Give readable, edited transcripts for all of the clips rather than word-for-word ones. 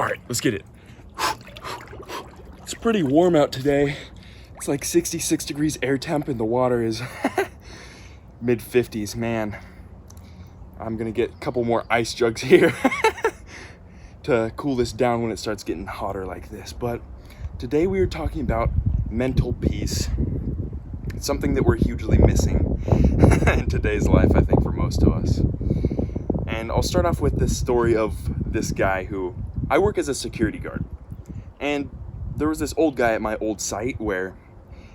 All right, let's get it. It's pretty warm out today. It's like 66 degrees air temp and the water is mid 50s. Man, I'm gonna get a couple more ice jugs here to cool this down when it starts getting hotter like this. But today we are talking about mental peace. It's something that we're hugely missing in today's life, I think, for most of us. And I'll start off with this story of this guy who, I work as a security guard. And there was this old guy at my old site where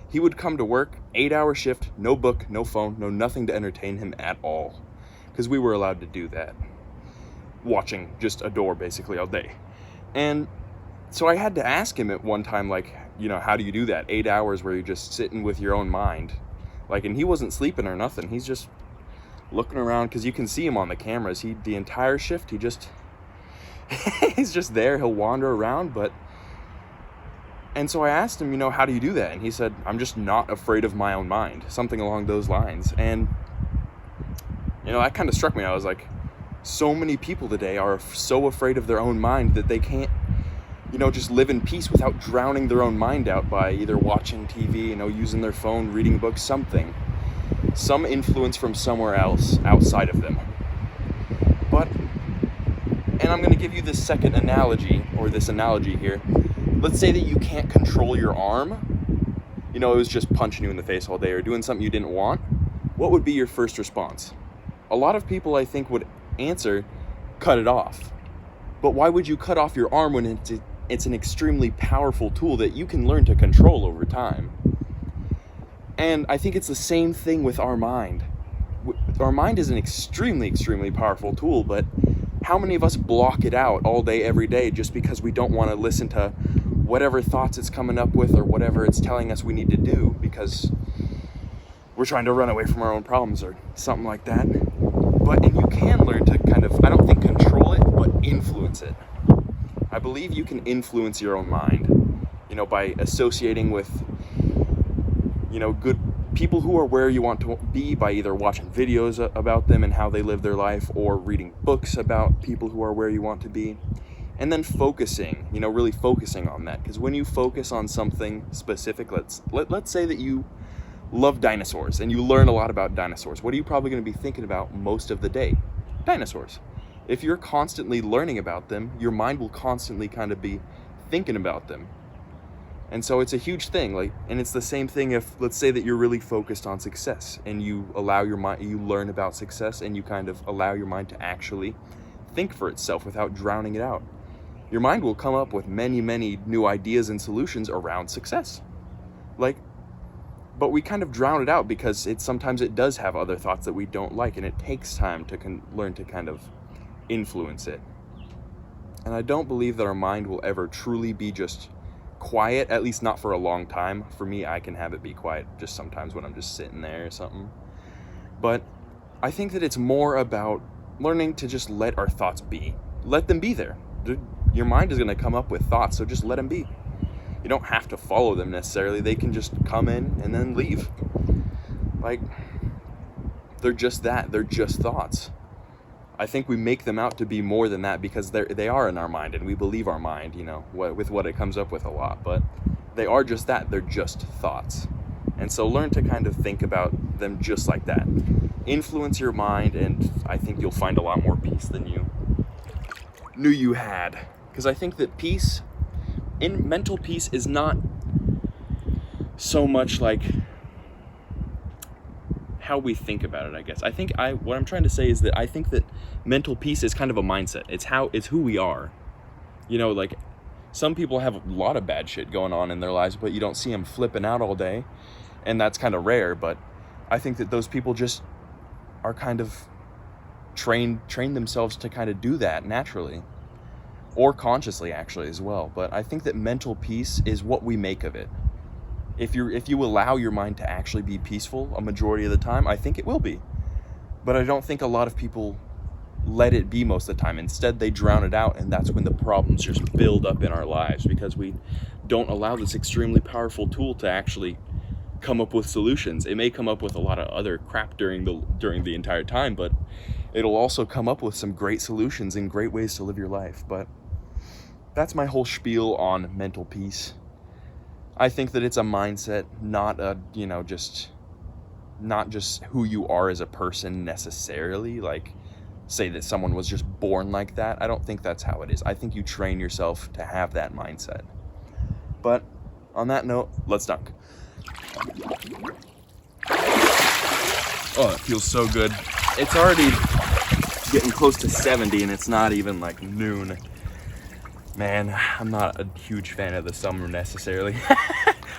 he would come to work, 8-hour shift, no book, no phone, no nothing to entertain him at all. Because we were allowed to do that. Watching just a door basically all day. And so I had to ask him at one time, like, you know, how do you do that? 8 hours where you're just sitting with your own mind. Like, and he wasn't sleeping or nothing. He's just looking around because you can see him on the cameras. The entire shift, he's just there. He'll wander around, and so I asked him, you know, how do you do that? And he said, I'm just not afraid of my own mind, something along those lines. And, you know, that kind of struck me. I was like, so many people today are so afraid of their own mind that they can't, you know, just live in peace without drowning their own mind out by either watching TV, you know, using their phone, reading books, something. Some influence from somewhere else outside of them. And I'm going to give you this second analogy, or this analogy here. Let's say that you can't control your arm. You know, it was just punching you in the face all day or doing something you didn't want. What would be your first response? A lot of people, I think, would answer, cut it off. But why would you cut off your arm when it's an extremely powerful tool that you can learn to control over time? And I think it's the same thing with our mind. Our mind is an extremely, extremely powerful tool, but how many of us block it out all day, every day, just because we don't want to listen to whatever thoughts it's coming up with or whatever it's telling us we need to do because we're trying to run away from our own problems or something like that. And you can learn to kind of, I don't think control it, but influence it. I believe you can influence your own mind, you know, by associating with, you know, good people who are where you want to be by either watching videos about them and how they live their life or reading books about people who are where you want to be. And then focusing, you know, really focusing on that. Because when you focus on something specific, let's say that you love dinosaurs and you learn a lot about dinosaurs. What are you probably going to be thinking about most of the day? Dinosaurs. If you're constantly learning about them, your mind will constantly kind of be thinking about them. And so it's a huge thing, and it's the same thing if, let's say that you're really focused on success and you allow your mind, you learn about success and you kind of allow your mind to actually think for itself without drowning it out. Your mind will come up with many, many new ideas and solutions around success. But we kind of drown it out because sometimes it does have other thoughts that we don't like, and it takes time to learn to kind of influence it. And I don't believe that our mind will ever truly be just quiet, at least not for a long time. For me, I can have it be quiet just sometimes when I'm just sitting there or something. But I think that it's more about learning to just let our thoughts be. Let them be there. Your mind is going to come up with thoughts, so just let them be. You don't have to follow them necessarily. They can just come in and then leave. They're just that. They're just thoughts. I think we make them out to be more than that because they are in our mind and we believe our mind, you know, with what it comes up with a lot. But they are just that. They're just thoughts. And so learn to kind of think about them just like that. Influence your mind, and I think you'll find a lot more peace than you knew you had. Because I think that mental peace is not so much like how we think about it, I guess. What I'm trying to say is that I think that mental peace is kind of a mindset. It's who we are. You know, like, some people have a lot of bad shit going on in their lives, but you don't see them flipping out all day, and that's kind of rare. But I think that those people just are kind of train themselves to kind of do that naturally, or consciously actually as well. But I think that mental peace is what we make of it. If you allow your mind to actually be peaceful a majority of the time, I think it will be. But I don't think a lot of people let it be most of the time. Instead, they drown it out, and that's when the problems just build up in our lives because we don't allow this extremely powerful tool to actually come up with solutions. It may come up with a lot of other crap during the entire time, but it'll also come up with some great solutions and great ways to live your life. But that's my whole spiel on mental peace. I think that it's a mindset, not a, not just who you are as a person necessarily. Like, say that someone was just born like that. I don't think that's how it is. I think you train yourself to have that mindset. But on that note, let's dunk. Oh, it feels so good. It's already getting close to 70 and it's not even like noon. Man, I'm not a huge fan of the summer necessarily.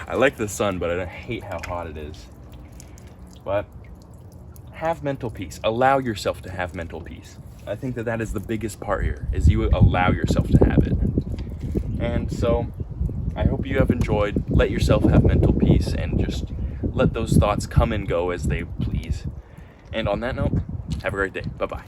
I like the sun, but I hate how hot it is. But have mental peace. Allow yourself to have mental peace. I think that is the biggest part here, is you allow yourself to have it. And so I hope you have enjoyed. Let yourself have mental peace and just let those thoughts come and go as they please. And on that note, have a great day. Bye-bye.